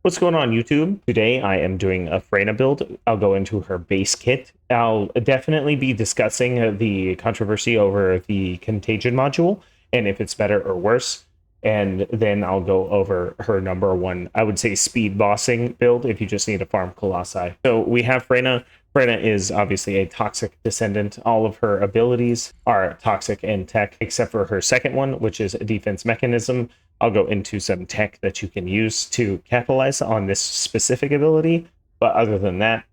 What's going on, YouTube? Today I am doing a Freyna build. I'll go into her base kit. I'll definitely be discussing the controversy over the Contagion module and if it's better or worse. And then I'll go over her number one, I would say, speed bossing build if you just need to farm Colossi. So we have Freyna. Freyna is obviously a toxic descendant. All of her abilities are toxic in tech, except for her second one, which is a defense mechanism. I'll go into some tech that you can use to capitalize on this specific ability, but other than that,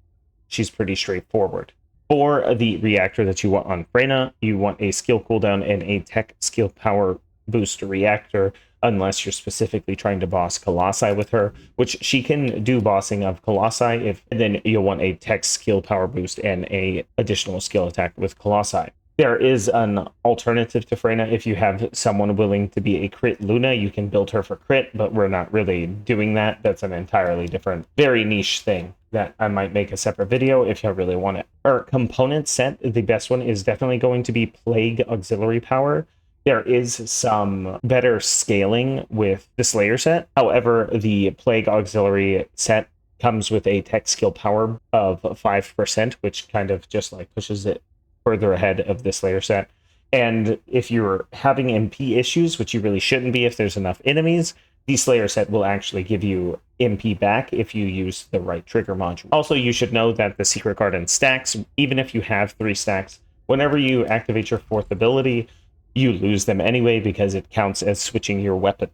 she's pretty straightforward. For the reactor that you want on Freyna, you want a skill cooldown and a tech skill power boost reactor, unless you're specifically trying to boss Colossi with her, which she can do bossing of Colossi, and then you'll want a tech skill power boost and a additional skill attack with Colossi. There is an alternative to Freyna. If you have someone willing to be a crit Luna, you can build her for crit, but we're not really doing that. That's an entirely different, very niche thing that I might make a separate video if you really want it. Our component set, the best one is definitely going to be Plague Auxiliary Power. There is some better scaling with the Slayer set. However, the Plague Auxiliary set comes with a tech skill power of 5%, which kind of just like pushes it further ahead of the Slayer set. And if you're having MP issues, which you really shouldn't be if there's enough enemies, the Slayer set will actually give you MP back if you use the right trigger module. Also, you should know that the Secret Garden stacks, even if you have 3 stacks, whenever you activate your 4th ability, you lose them anyway because it counts as switching your weapon.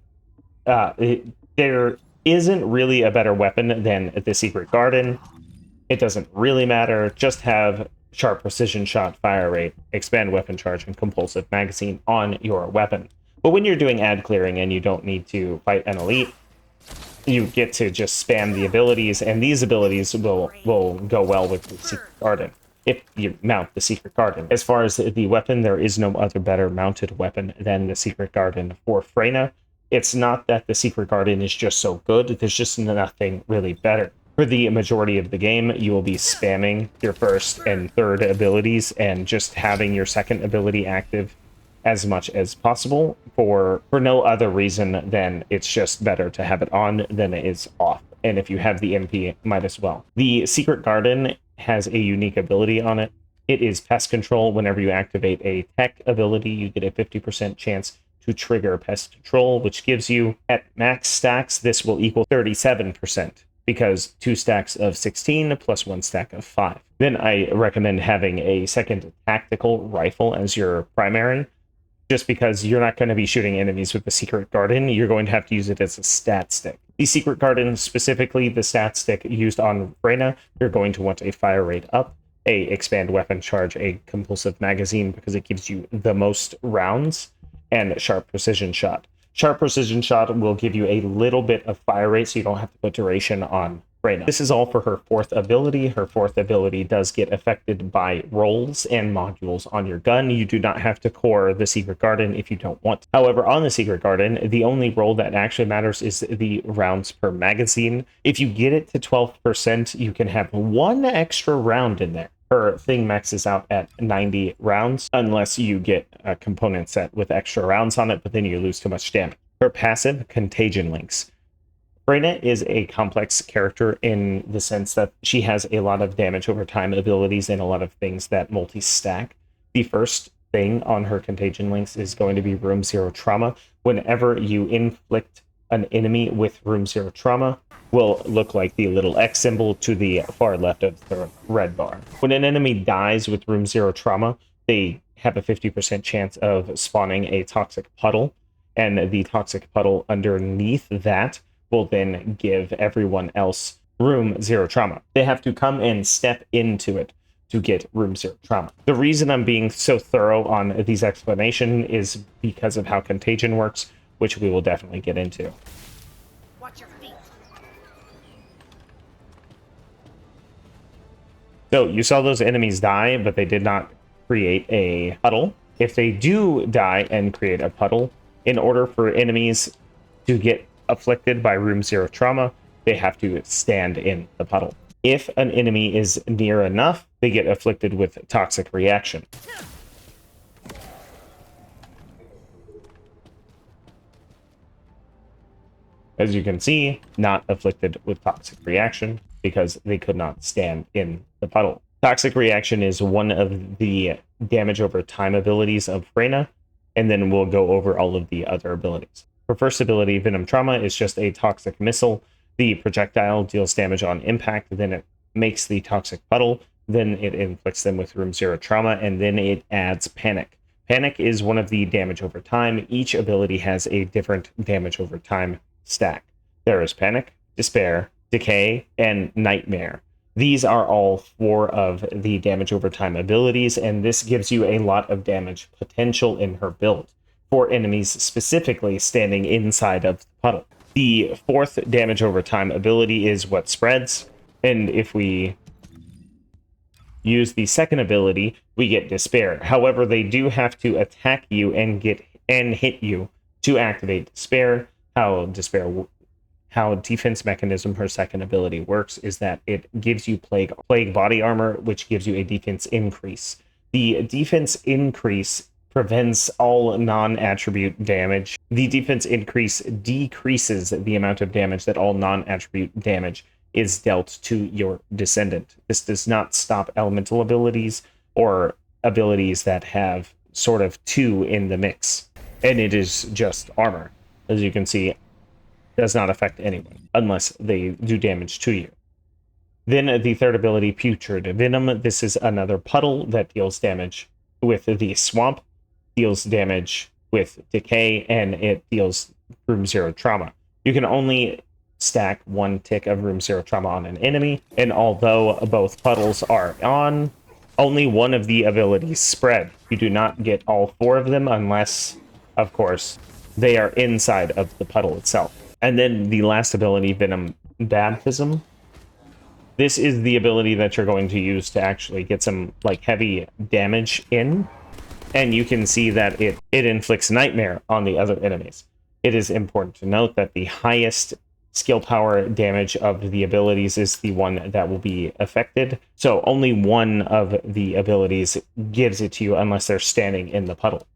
There isn't really a better weapon than the Secret Garden. It doesn't really matter. Just have sharp precision shot, fire rate, expand weapon charge, and compulsive magazine on your weapon. But when you're doing ad clearing and you don't need to fight an elite, you get to just spam the abilities, and these abilities will go well with the Secret Garden if you mount the Secret Garden. As far as the weapon, there is no other better mounted weapon than the Secret Garden for Freyna. It's not that the Secret Garden is just so good, there's just nothing really better. For the majority of the game, you will be spamming your first and third abilities and just having your second ability active as much as possible for no other reason than it's just better to have it on than it is off. And if you have the MP, might as well. The Secret Garden has a unique ability on it. It is pest control. Whenever you activate a tech ability, you get a 50% chance to trigger pest control, which gives you, at max stacks, this will equal 37%. Because 2 stacks of 16 plus 1 stack of 5. Then I recommend having a second tactical rifle as your primary, just because you're not going to be shooting enemies with the Secret Garden. You're going to have to use it as a stat stick. The Secret Garden, specifically the stat stick used on Freyna, you're going to want a fire rate up, a expand weapon charge, a compulsive magazine, because it gives you the most rounds, and sharp precision shot. Sharp precision shot will give you a little bit of fire rate, so you don't have to put duration on Freyna. This is all for her 4th ability. Her 4th ability does get affected by rolls and modules on your gun. You do not have to core the Secret Garden if you don't want to. However, on the Secret Garden, the only roll that actually matters is the rounds per magazine. If you get it to 12%, you can have 1 extra round in there. Her thing maxes out at 90 rounds, unless you get a component set with extra rounds on it, but then you lose too much damage. Her passive, Contagion links. Freyna is a complex character in the sense that she has a lot of damage over time abilities and a lot of things that multi-stack. The first thing on her Contagion links is going to be Room 0 Trauma. Whenever you inflict an enemy with Room 0 Trauma, will look like the little X symbol to the far left of the red bar. When an enemy dies with Room 0 Trauma, they have a 50% chance of spawning a toxic puddle, and the toxic puddle underneath that will then give everyone else Room 0 Trauma. They have to come and step into it to get Room 0 Trauma. The reason I'm being so thorough on these explanations is because of how Contagion works, which we will definitely get into. Watch your feet. So you saw those enemies die, but they did not create a puddle. If they do die and create a puddle, in order for enemies to get afflicted by Room 0 Trauma, they have to stand in the puddle. If an enemy is near enough, they get afflicted with Toxic Reaction. As you can see, not afflicted with toxic reaction because they could not stand in the puddle. Toxic reaction is one of the damage over time abilities of Freyna, and then we'll go over all of the other abilities. Her first ability, Venom Trauma, is just a toxic missile. The projectile deals damage on impact, then it makes the toxic puddle, then it inflicts them with room 0 trauma, and then it adds Panic. Panic is one of the damage over time. Each ability has a different damage over time stack. There is Panic, Despair, Decay, and Nightmare. These are all 4 of the damage over time abilities, and this gives you a lot of damage potential in her build for enemies specifically standing inside of the puddle. The 4th damage over time ability is what spreads, and if we use the 2nd ability, we get Despair. However, they do have to attack you and hit you to activate Despair. How defense mechanism her 2nd ability works is that it gives you plague body armor, which gives you a defense increase. The defense increase prevents all non-attribute damage. The defense increase decreases the amount of damage that all non-attribute damage is dealt to your descendant. This does not stop elemental abilities or abilities that have sort of 2 in the mix, and it is just armor. As you can see, does not affect anyone unless they do damage to you. Then the 3rd ability, Putrid Venom. This is another puddle that deals damage with the swamp, deals damage with decay, and it deals room 0 trauma. You can only stack 1 tick of room 0 trauma on an enemy, and although both puddles are on, only one of the abilities spread. You do not get all 4 of them unless, of course, they are inside of the puddle itself. And then the last ability, Venom Baptism. This is the ability that you're going to use to actually get some like heavy damage in. And you can see that it inflicts Nightmare on the other enemies. It is important to note that the highest skill power damage of the abilities is the one that will be affected. So only one of the abilities gives it to you unless they're standing in the puddle.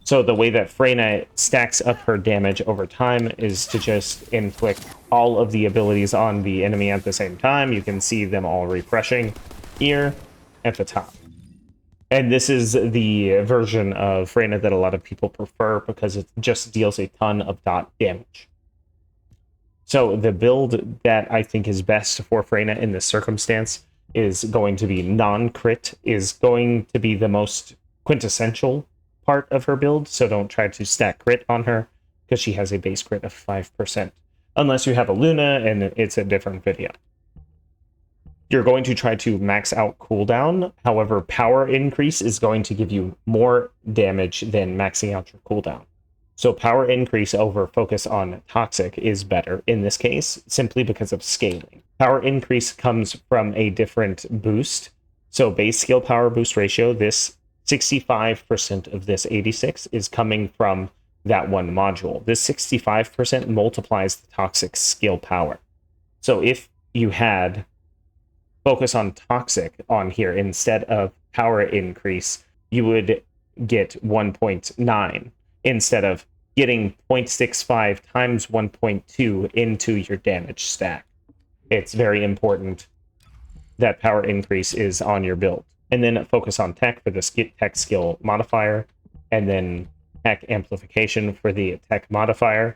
So the way that Freyna stacks up her damage over time is to just inflict all of the abilities on the enemy at the same time. You can see them all refreshing here at the top. And this is the version of Freyna that a lot of people prefer because it just deals a ton of dot damage. So the build that I think is best for Freyna in this circumstance is going to be non-crit, is going to be the most quintessential part of her build, so don't try to stack crit on her because she has a base crit of 5%. Unless you have a Luna and it's a different video. You're going to try to max out cooldown, however, power increase is going to give you more damage than maxing out your cooldown. So power increase over focus on toxic is better in this case, simply because of scaling. Power increase comes from a different boost. So base skill power boost ratio, this 65% of this 86 is coming from that one module. This 65% multiplies the toxic skill power. So if you had focus on toxic on here instead of power increase, you would get 1.9 instead of getting 0.65 times 1.2 into your damage stack. It's very important that power increase is on your build. And then focus on tech for the tech skill modifier, and then tech amplification for the tech modifier,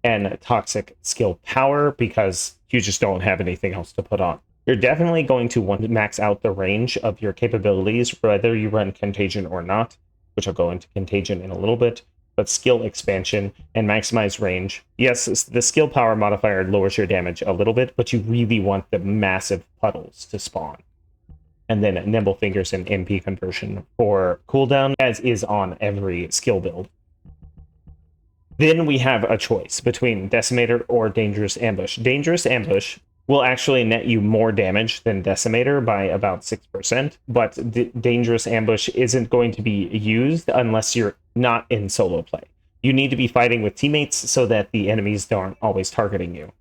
and toxic skill power because you just don't have anything else to put on. You're definitely going to want to max out the range of your capabilities, whether you run Contagion or not, which I'll go into Contagion in a little bit, but skill expansion and maximize range. Yes, the skill power modifier lowers your damage a little bit, but you really want the massive puddles to spawn. And then Nimble Fingers and MP conversion for cooldown, as is on every skill build. Then we have a choice between Decimator or Dangerous Ambush. Dangerous Ambush will actually net you more damage than Decimator by about 6%, but Dangerous Ambush isn't going to be used unless you're not in solo play. You need to be fighting with teammates so that the enemies aren't always targeting you.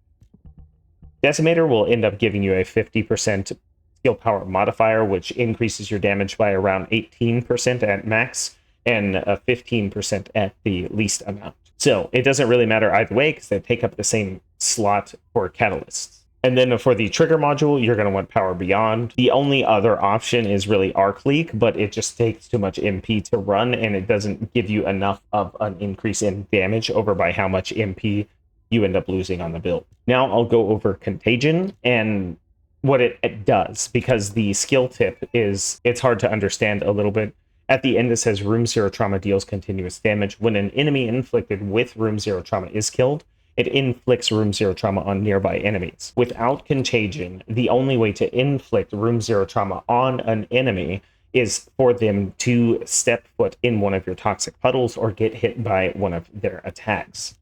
Decimator will end up giving you a 50% skill power modifier, which increases your damage by around 18% at max and 15% at the least amount. So it doesn't really matter either way because they take up the same slot for catalysts. And then for the trigger module, you're going to want power beyond. The only other option is really arc leak, but it just takes too much MP to run, and it doesn't give you enough of an increase in damage over by how much MP you end up losing on the build. Now I'll go over Contagion and what it does, because the skill tip is, it's hard to understand a little bit. At the end, it says room 0 trauma deals continuous damage. When an enemy inflicted with room 0 trauma is killed, it inflicts room 0 trauma on nearby enemies. Without Contagion, the only way to inflict room 0 trauma on an enemy is for them to step foot in one of your toxic puddles or get hit by one of their attacks.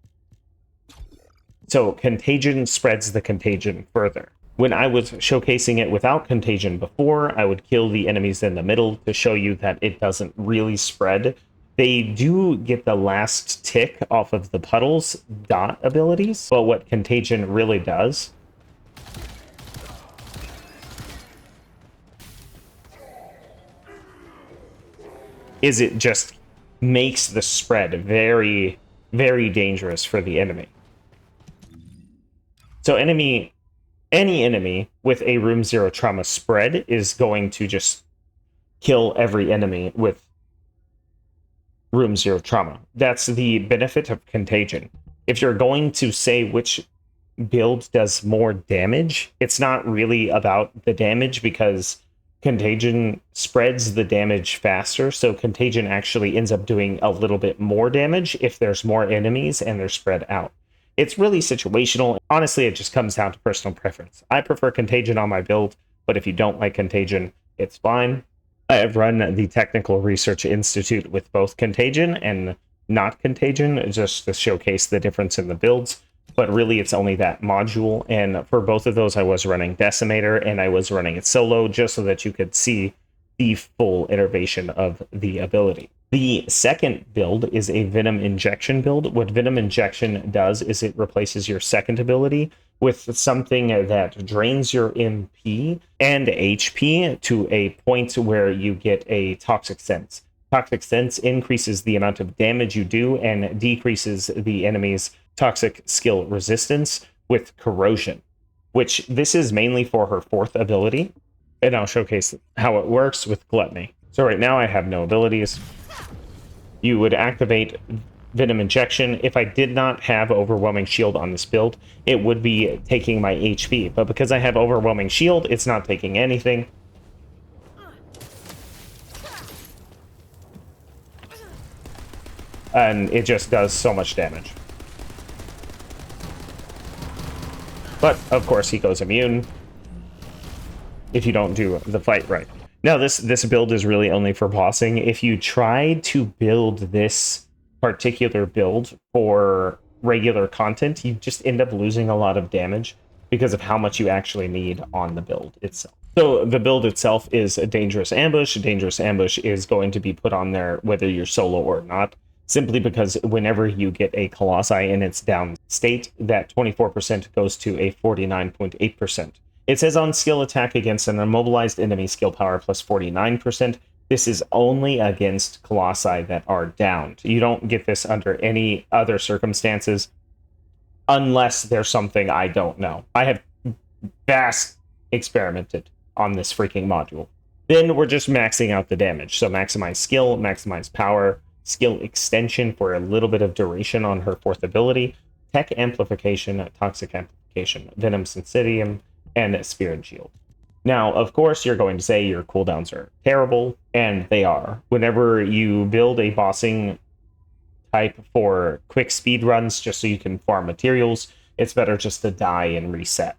So Contagion spreads the contagion further. When I was showcasing it without Contagion before, I would kill the enemies in the middle to show you that it doesn't really spread. They do get the last tick off of the puddles dot abilities, but what Contagion really does is it just makes the spread very, very dangerous for the enemy. So any enemy with a room 0 trauma spread is going to just kill every enemy with room 0 trauma. That's the benefit of Contagion. If you're going to say which build does more damage, it's not really about the damage, because Contagion spreads the damage faster, so Contagion actually ends up doing a little bit more damage if there's more enemies and they're spread out. It's really situational. Honestly, it just comes down to personal preference. I prefer Contagion on my build, but if you don't like Contagion, it's fine. I have run the Technical Research Institute with both Contagion and not Contagion, just to showcase the difference in the builds. But really, it's only that module. And for both of those, I was running Decimator, and I was running it solo, just so that you could see the full iteration of the ability. The second build is a Venom Injection build. What Venom Injection does is it replaces your second ability with something that drains your MP and HP to a point where you get a Toxic Sense. Toxic Sense increases the amount of damage you do and decreases the enemy's toxic skill resistance with Corrosion, which this is mainly for her fourth ability, and I'll showcase how it works with Gluttony. So right now I have no abilities. You would activate Venom Injection. If I did not have Overwhelming Shield on this build, it would be taking my HP. But because I have Overwhelming Shield, it's not taking anything. And it just does so much damage. But, of course, he goes immune if you don't do the fight right. Now, this build is really only for bossing. If you try to build this particular build for regular content, you just end up losing a lot of damage because of how much you actually need on the build itself. So the build itself is a Dangerous Ambush. Dangerous Ambush is going to be put on there whether you're solo or not, simply because whenever you get a Colossi in its down state, that 24% goes to a 49.8%. It says on skill attack against an immobilized enemy, skill power plus 49%. This is only against Colossi that are downed. You don't get this under any other circumstances unless there's something I don't know. I have vast experimented on this freaking module. Then we're just maxing out the damage. So maximize skill, maximize power, skill extension for a little bit of duration on her fourth ability, tech amplification, toxic amplification, venom syncytium, and Spear and Shield. Now, of course, you're going to say your cooldowns are terrible, and they are. Whenever you build a bossing type for quick speed runs, just so you can farm materials, it's better just to die and reset.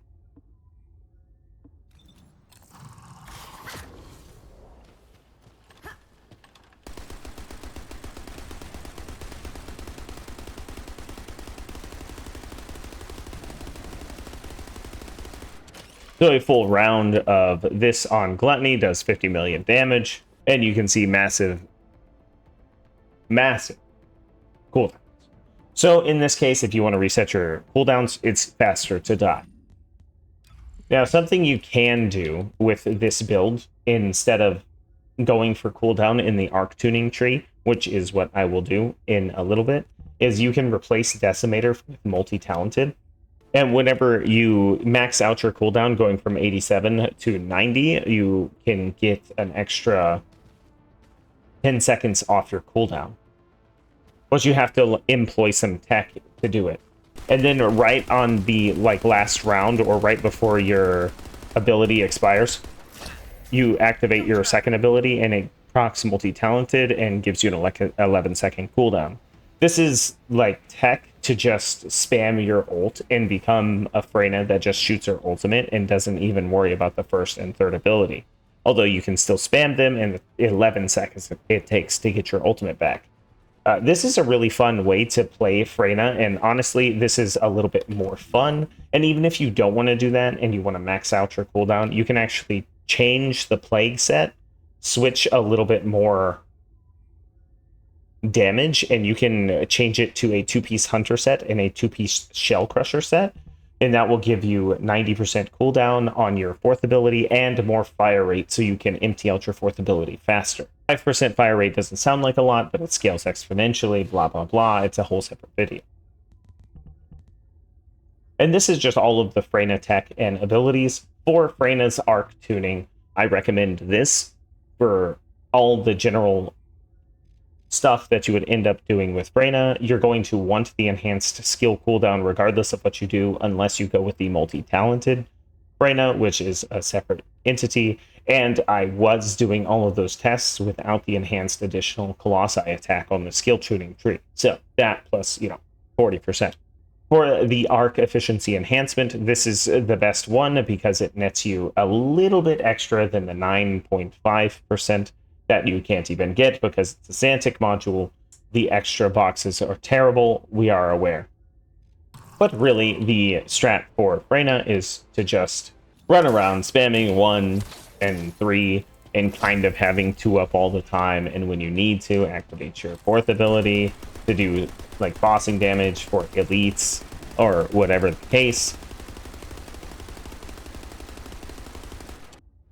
So a full round of this on Gluttony does 50 million damage, and you can see massive cooldowns. So in this case, if you want to reset your cooldowns, it's faster to die. Now, something you can do with this build, instead of going for cooldown in the arc tuning tree, which is what I will do in a little bit, is you can replace Decimator with Multi-Talented. And whenever you max out your cooldown going from 87 to 90, you can get an extra 10 seconds off your cooldown. But you have to employ some tech to do it. And then right on the last round, or right before your ability expires, you activate your second ability and it procs Multi-Talented and gives you an 11-second cooldown. This is like tech to just spam your ult and become a Freyna that just shoots her ultimate and doesn't even worry about the first and third ability. Although you can still spam them in the 11 seconds it takes to get your ultimate back. This is a really fun way to play Freyna, and honestly, this is a little bit more fun. And even if you don't want to do that and you want to max out your cooldown, you can actually change the plague set, switch a little bit more damage, and you can change it to a 2-piece hunter set and a 2-piece shell crusher set, and that will give you 90% cooldown on your fourth ability and more fire rate, so you can empty out your fourth ability faster. 5% fire rate doesn't sound like a lot, but it scales exponentially, blah blah blah. It's a whole separate video. And this is just all of the Freyna tech and abilities. For Freyna's arc tuning, I recommend this for all the general stuff that you would end up doing with Freyna. You're going to want the enhanced skill cooldown regardless of what you do, unless you go with the multi-talented Freyna, which is a separate entity. And I was doing all of those tests without the enhanced additional Colossi attack on the skill tuning tree. So that plus, 40%. For the arc efficiency enhancement, this is the best one because it nets you a little bit extra than the 9.5% that you can't even get because it's a Xantic module. The extra boxes are terrible, we are aware. But really, the strat for Freyna is to just run around spamming 1 and 3 and kind of having 2 up all the time, and when you need to, activate your fourth ability to do bossing damage for elites or whatever the case.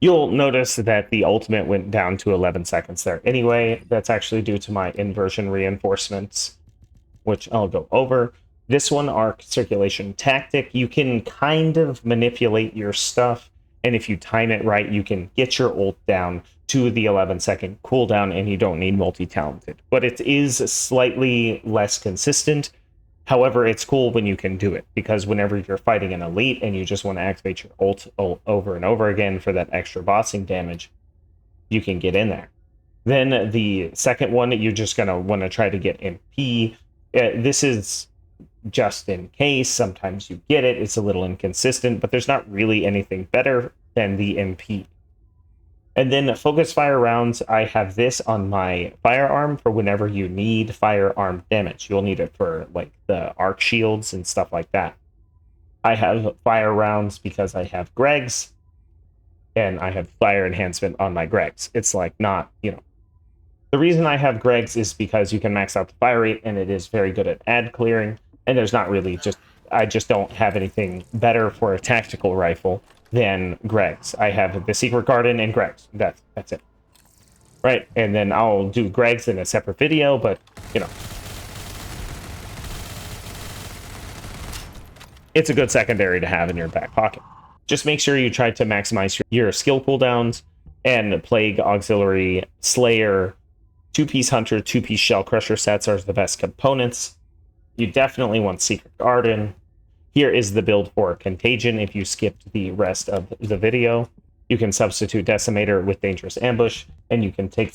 You'll notice that the ultimate went down to 11 seconds there. Anyway, that's actually due to my inversion reinforcements, which I'll go over. This one, arc circulation tactic, you can kind of manipulate your stuff, and if you time it right, you can get your ult down to the 11-second cooldown, and you don't need multi-talented. But it is slightly less consistent. However, it's cool when you can do it, because whenever you're fighting an elite and you just want to activate your ult over and over again for that extra bossing damage, you can get in there. Then the second one, you're just going to want to try to get MP. This is just in case. Sometimes you get it. It's a little inconsistent, but there's not really anything better than the MP. And then focus fire rounds, I have this on my firearm for whenever you need firearm damage. You'll need it for the arc shields and stuff like that. I have fire rounds because I have Greg's, and I have fire enhancement on my Greg's. It's not, The reason I have Greg's is because you can max out the fire rate, and it is very good at ad clearing, and there's not really I just don't have anything better for a tactical rifle than Greg's. I have the Secret Garden and Greg's. That's it. Right, and then I'll do Greg's in a separate video, but, it's a good secondary to have in your back pocket. Just make sure you try to maximize your skill cooldowns, and Plague, Auxiliary, Slayer, 2-piece Hunter, 2-piece Shell Crusher sets are the best components. You definitely want Secret Garden. Here is the build for Contagion. If you skipped the rest of the video, you can substitute Decimator with Dangerous Ambush, and you can take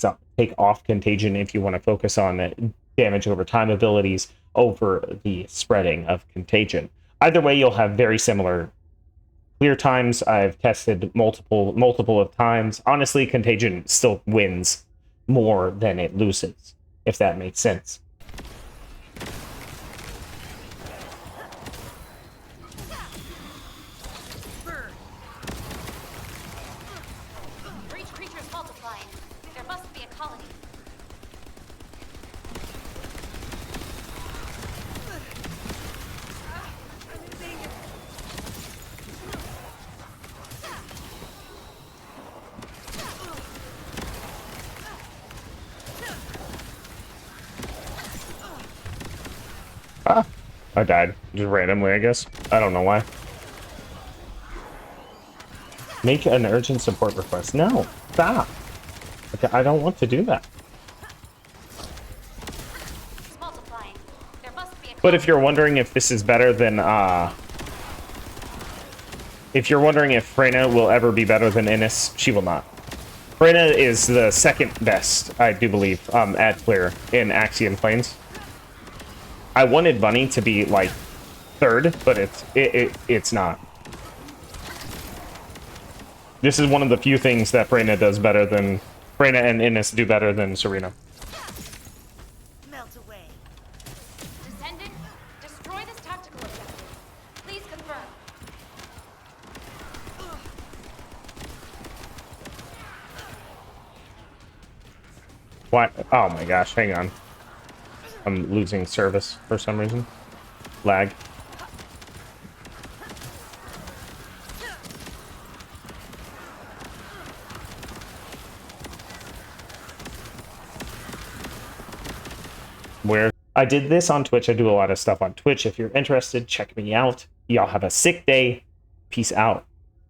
off Contagion if you want to focus on damage over time abilities over the spreading of Contagion. Either way, you'll have very similar clear times. I've tested multiple of times. Honestly, Contagion still wins more than it loses, if that makes sense. I died. Just randomly, I guess. I don't know why. Make an urgent support request. No, stop. Okay, I don't want to do that. It's multiplying. There must be a But if you're wondering if this is better than, if you're wondering if Freyna will ever be better than Innis, she will not. Freyna is the second best, I do believe, ad clear in AXION Plains. I wanted Bunny to be, like, third, but it's not. This is one of the few things that Freyna does better than... Freyna and Innis do better than Serena. melt away. Descendant, destroy this tactical objective. Please confirm. What? Oh my gosh, hang on. I'm losing service for some reason. Lag. Where I did this on Twitch. I do a lot of stuff on Twitch. If you're interested, check me out. Y'all have a sick day. Peace out.